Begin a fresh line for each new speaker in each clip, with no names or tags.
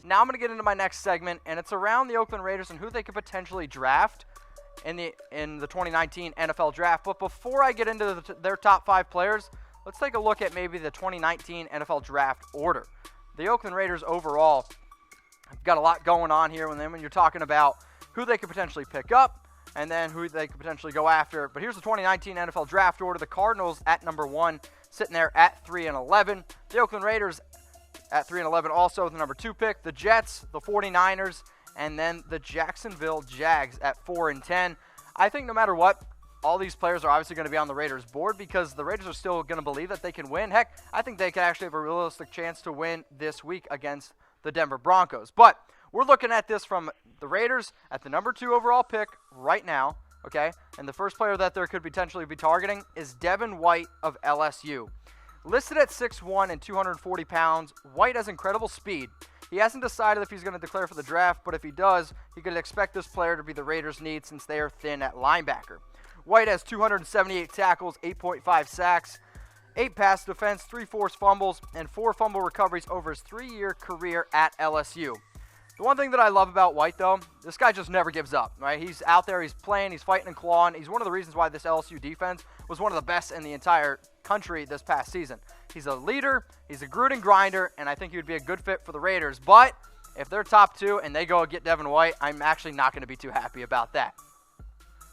Now I'm going to get into my next segment, and it's around the Oakland Raiders and who they could potentially draft in the 2019 NFL Draft. But before I get into their top 5 players, let's take a look at maybe the 2019 NFL Draft order. The Oakland Raiders overall have got a lot going on here when you're talking about who they could potentially pick up and then who they could potentially go after. But here's the 2019 NFL Draft order. The Cardinals at number 1, sitting there at 3-11. The Oakland Raiders at 3-11, also the number 2 pick. The Jets, the 49ers, and then the Jacksonville Jags at 4-10. I think no matter what, all these players are obviously going to be on the Raiders board because the Raiders are still going to believe that they can win. Heck, I think they could actually have a realistic chance to win this week against the Denver Broncos. But we're looking at this from the Raiders at the number 2 overall pick right now, okay? And the first player that there could potentially be targeting is Devin White of LSU. Listed at 6'1" and 240 pounds, White has incredible speed. He hasn't decided if he's going to declare for the draft, but if he does, he could expect this player to be the Raiders' need since they are thin at linebacker. White has 278 tackles, 8.5 sacks, 8 pass defense, 3 forced fumbles, and 4 fumble recoveries over his 3-year career at LSU. The one thing that I love about White, though, this guy just never gives up, right? He's out there, he's playing, he's fighting and clawing. He's one of the reasons why this LSU defense was one of the best in the entire country this past season. He's a leader, he's a Gruden grinder, and I think he would be a good fit for the Raiders. But if they're top 2 and they go get Devin White, I'm actually not going to be too happy about that.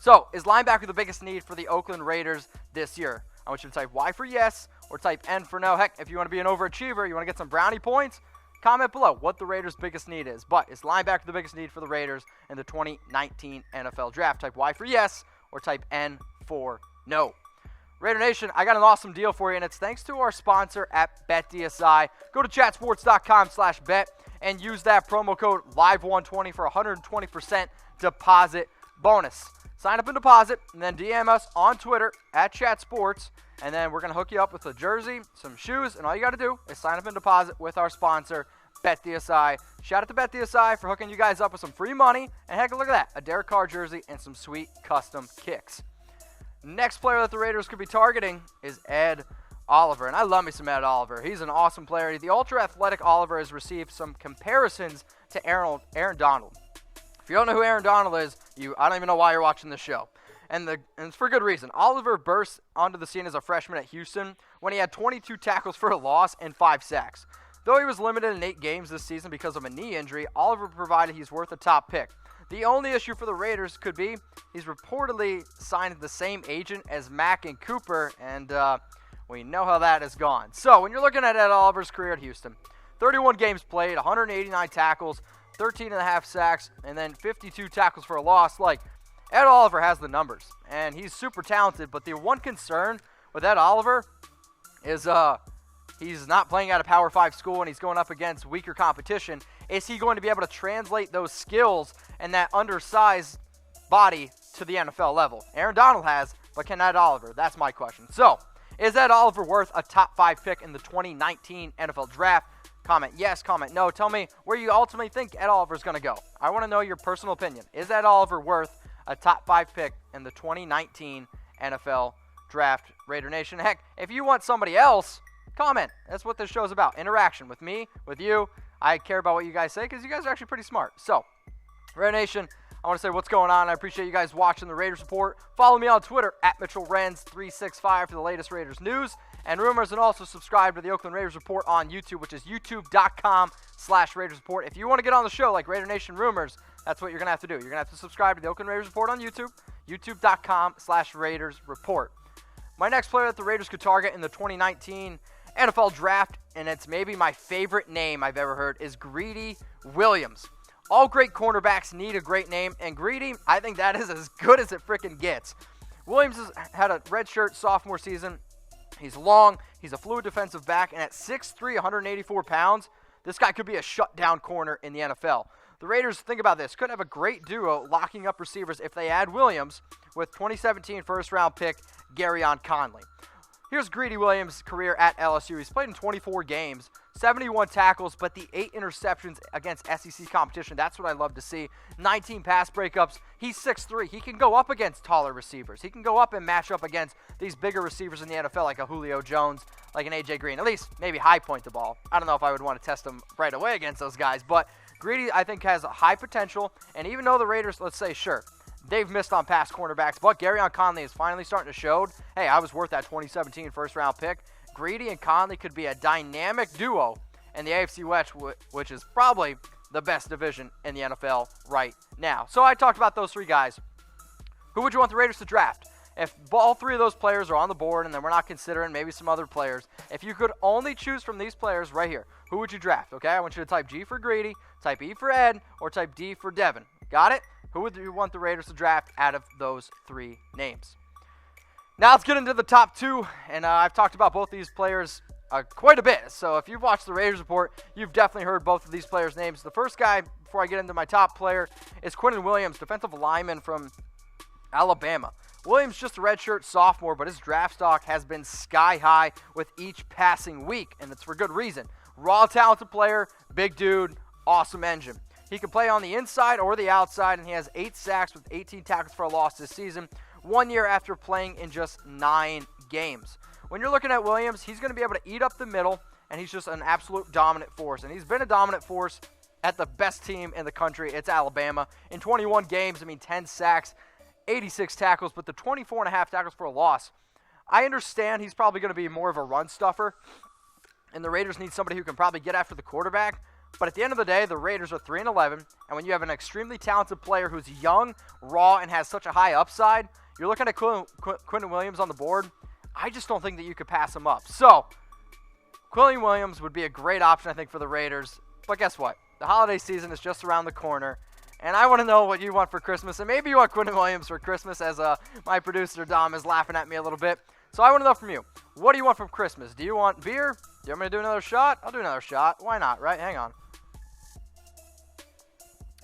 So, is linebacker the biggest need for the Oakland Raiders this year? I want you to type Y for yes or type N for no. Heck, if you want to be an overachiever, you want to get some brownie points, comment below what the Raiders' biggest need is. But is linebacker the biggest need for the Raiders in the 2019 NFL Draft? Type Y for yes or type N for no. Raider Nation, I got an awesome deal for you, and it's thanks to our sponsor at BetDSI. Go to chatsports.com/bet and use that promo code LIVE120 for 120% deposit bonus. Sign up and deposit, and then DM us on Twitter at ChatSports, and then we're going to hook you up with a jersey, some shoes, and all you got to do is sign up and deposit with our sponsor, BetDSI. Shout out to BetDSI for hooking you guys up with some free money, and heck, look at that, a Derek Carr jersey and some sweet custom kicks. Next player that the Raiders could be targeting is Ed Oliver, and I love me some Ed Oliver. He's an awesome player. The ultra-athletic Oliver has received some comparisons to Aaron Donald. If you don't know who Aaron Donald is, I don't even know why you're watching this show. And it's for good reason. Oliver burst onto the scene as a freshman at Houston when he had 22 tackles for a loss and 5 sacks. Though he was limited in 8 games this season because of a knee injury, Oliver provided he's worth a top pick. The only issue for the Raiders could be he's reportedly signed the same agent as Mack and Cooper, and we know how that has gone. So when you're looking at Ed Oliver's career at Houston, 31 games played, 189 tackles, 13.5 sacks, and then 52 tackles for a loss. Like, Ed Oliver has the numbers, and he's super talented, but the one concern with Ed Oliver is he's not playing at a Power 5 school and he's going up against weaker competition. Is he going to be able to translate those skills and that undersized body to the NFL level? Aaron Donald has, but can Ed Oliver? That's my question. So, is Ed Oliver worth a top 5 pick in the 2019 NFL Draft? Comment yes, comment no. Tell me where you ultimately think Ed Oliver is going to go. I want to know your personal opinion. Is Ed Oliver worth a top 5 pick in the 2019 NFL Draft? Raider Nation, heck, if you want somebody else, comment. That's what this show is about. Interaction with me, with you. I care about what you guys say because you guys are actually pretty smart. So, Raider Nation, I want to say what's going on. I appreciate you guys watching the Raiders Report. Follow me on Twitter at MitchellRenz365 for the latest Raiders news and rumors, and also subscribe to the Oakland Raiders Report on YouTube, which is youtube.com/Raiders Report. If you want to get on the show like Raider Nation Rumors, that's what you're going to have to do. You're going to have to subscribe to the Oakland Raiders Report on YouTube, youtube.com/Raiders Report. My next player that the Raiders could target in the 2019 NFL Draft, and it's maybe my favorite name I've ever heard, is Greedy Williams. All great cornerbacks need a great name, and Greedy, I think that is as good as it freaking gets. Williams has had a redshirt sophomore season. He's long, he's a fluid defensive back, and at 6'3", 184 pounds, this guy could be a shutdown corner in the NFL. The Raiders, think about this, could have a great duo locking up receivers if they add Williams with 2017 first-round pick Garyon Conley. Here's Greedy Williams' career at LSU. He's played in 24 games, 71 tackles, but the 8 interceptions against SEC competition. That's what I love to see. 19 pass breakups. He's 6'3". He can go up against taller receivers. He can go up and match up against these bigger receivers in the NFL like a Julio Jones, like an A.J. Green. At least maybe high point the ball. I don't know if I would want to test him right away against those guys, but Greedy, I think, has a high potential, and even though the Raiders, let's say, sure, they've missed on past cornerbacks, but Garyon Conley is finally starting to show, hey, I was worth that 2017 first-round pick. Greedy and Conley could be a dynamic duo in the AFC West, which is probably the best division in the NFL right now. So I talked about those three guys. Who would you want the Raiders to draft? If all three of those players are on the board and then we're not considering maybe some other players, if you could only choose from these players right here, who would you draft? Okay, I want you to type G for Greedy, type E for Ed, or type D for Devin. Got it? Who would you want the Raiders to draft out of those three names? Now let's get into the top two, and I've talked about both these players quite a bit. So if you've watched the Raiders Report, you've definitely heard both of these players' names. The first guy, before I get into my top player, is Quinnen Williams, defensive lineman from Alabama. Williams just a redshirt sophomore, but his draft stock has been sky high with each passing week, and it's for good reason. Raw talented player, big dude, awesome engine. He can play on the inside or the outside, and he has 8 sacks with 18 tackles for a loss this season, 1 year after playing in just 9 games. When you're looking at Williams, he's going to be able to eat up the middle, and he's just an absolute dominant force. And he's been a dominant force at the best team in the country. It's Alabama. In 21 games, 10 sacks, 86 tackles, but the 24.5 tackles for a loss. I understand he's probably going to be more of a run stuffer, and the Raiders need somebody who can probably get after the quarterback. But at the end of the day, the Raiders are 3-11, and when you have an extremely talented player who's young, raw, and has such a high upside, you're looking at Quinnen Williams on the board. I just don't think that you could pass him up. So, Quinnen Williams would be a great option, I think, for the Raiders. But guess what? The holiday season is just around the corner. And I want to know what you want for Christmas. And maybe you want Quinnen Williams for Christmas, as my producer, Dom, is laughing at me a little bit. So I want to know from you, what do you want from Christmas? Do you want beer? Do you want me to do another shot? I'll do another shot. Why not, right? Hang on.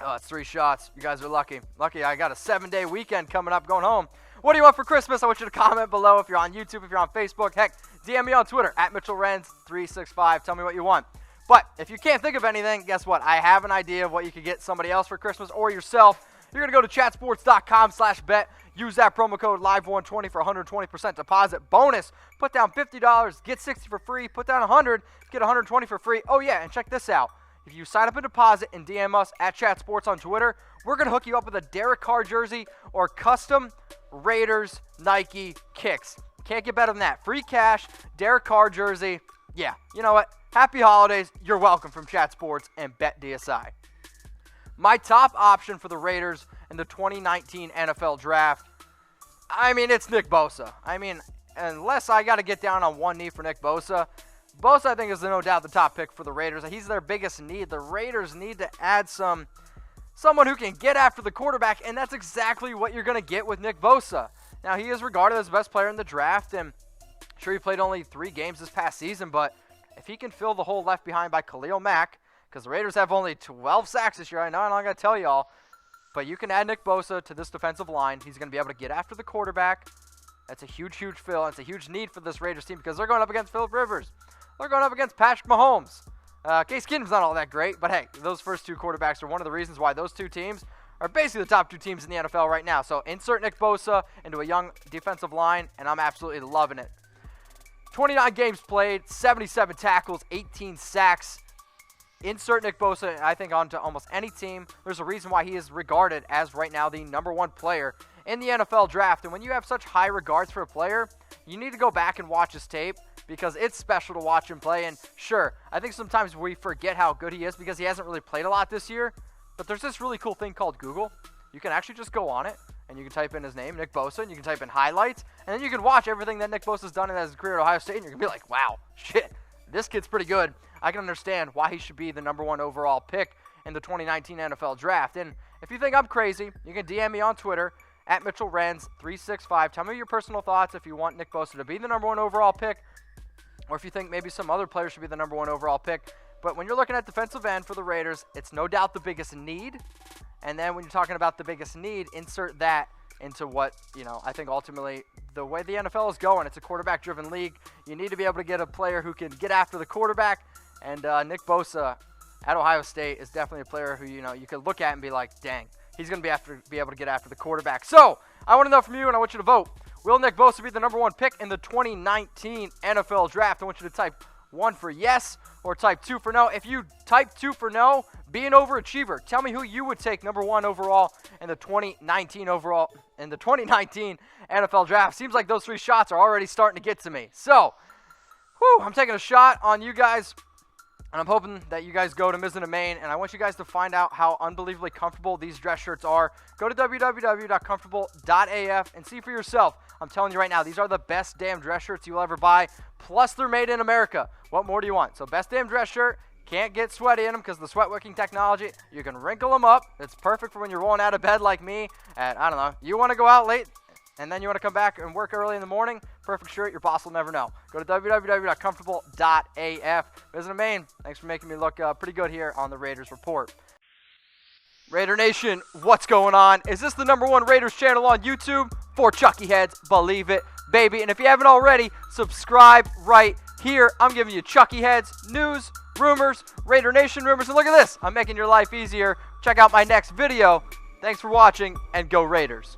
Oh, it's 3 shots. You guys are lucky. Lucky I got a 7-day weekend coming up going home. What do you want for Christmas? I want you to comment below if you're on YouTube, if you're on Facebook. Heck, DM me on Twitter, @MitchellRenz365. Tell me what you want. But if you can't think of anything, guess what? I have an idea of what you could get somebody else for Christmas or yourself. You're going to go to chatsports.com/bet. Use that promo code LIVE120 for 120% deposit bonus. Put down $50, get 60 for free. Put down 100, get 120 for free. Oh, yeah, and check this out. If you sign up and deposit and DM us @ChatSports on Twitter, we're going to hook you up with a Derek Carr jersey or custom Raiders Nike kicks. Can't get better than that. Free cash, Derek Carr jersey. Yeah, you know what? Happy holidays. You're welcome from Chat Sports and BetDSI. My top option for the Raiders in the 2019 NFL Draft, it's Nick Bosa. Unless I got to get down on one knee for Nick Bosa, Bosa, I think, is no doubt the top pick for the Raiders. He's their biggest need. The Raiders need to add someone who can get after the quarterback, and that's exactly what you're going to get with Nick Bosa. Now, he is regarded as the best player in the draft, and sure, he played only 3 games this past season, but if he can fill the hole left behind by Khalil Mack, because the Raiders have only 12 sacks this year, I know I'm not going to tell y'all, but you can add Nick Bosa to this defensive line. He's going to be able to get after the quarterback. That's a huge, huge fill. It's a huge need for this Raiders team because they're going up against Phillip Rivers. They're going up against Patrick Mahomes. Case Keenum's not all that great, but hey, those first 2 quarterbacks are one of the reasons why those 2 teams are basically the top 2 teams in the NFL right now. So insert Nick Bosa into a young defensive line, and I'm absolutely loving it. 29 games played, 77 tackles, 18 sacks. Insert Nick Bosa, I think, onto almost any team. There's a reason why he is regarded as right now the #1 player in the NFL draft. And when you have such high regards for a player, you need to go back and watch his tape because it's special to watch him play. And sure, I think sometimes we forget how good he is because he hasn't really played a lot this year. But there's this really cool thing called Google. You can actually just go on it, and you can type in his name, Nick Bosa, and you can type in highlights, and then you can watch everything that Nick Bosa's done in his career at Ohio State, and you're going to be like, wow, shit, this kid's pretty good. I can understand why he should be the #1 overall pick in the 2019 NFL Draft. And if you think I'm crazy, you can DM me on Twitter, @MitchellRenz365. Tell me your personal thoughts if you want Nick Bosa to be the #1 overall pick, or if you think maybe some other player should be the #1 overall pick. But when you're looking at defensive end for the Raiders, it's no doubt the biggest need. And then when you're talking about the biggest need, insert that into what, I think ultimately the way the NFL is going, it's a quarterback-driven league. You need to be able to get a player who can get after the quarterback. And Nick Bosa at Ohio State is definitely a player who, you could look at and be like, dang, he's going to be able to get after the quarterback. So I want to know from you, and I want you to vote. Will Nick Bosa be the #1 pick in the 2019 NFL Draft? I want you to type 1 for yes or type 2 for no. If you type 2 for no, Be an overachiever. Tell me who you would take number 1 overall in the 2019 NFL draft. Seems like those 3 shots are already starting to get to me. So, I'm taking a shot on you guys, and I'm hoping that you guys go to Mizzen+Main, and I want you guys to find out how unbelievably comfortable these dress shirts are. Go to www.comfortable.af and see for yourself. I'm telling you right now, these are the best damn dress shirts you'll ever buy. Plus, they're made in America. What more do you want? So, best damn dress shirt. Can't get sweaty in them because of the sweat wicking technology. You can wrinkle them up. It's perfect for when you're rolling out of bed like me. And I don't know, you want to go out late and then you want to come back and work early in the morning. Perfect shirt. Your boss will never know. Go to www.comfortable.af. Mizzen+Main, thanks for making me look pretty good here on the Raiders Report. Raider Nation, what's going on? Is this the #1 Raiders channel on YouTube? For Chucky Heads, believe it, baby. And if you haven't already, subscribe right here. I'm giving you Chucky Heads news, rumors, Raider Nation rumors, and look at this. I'm making your life easier. Check out my next video. Thanks for watching, and go Raiders.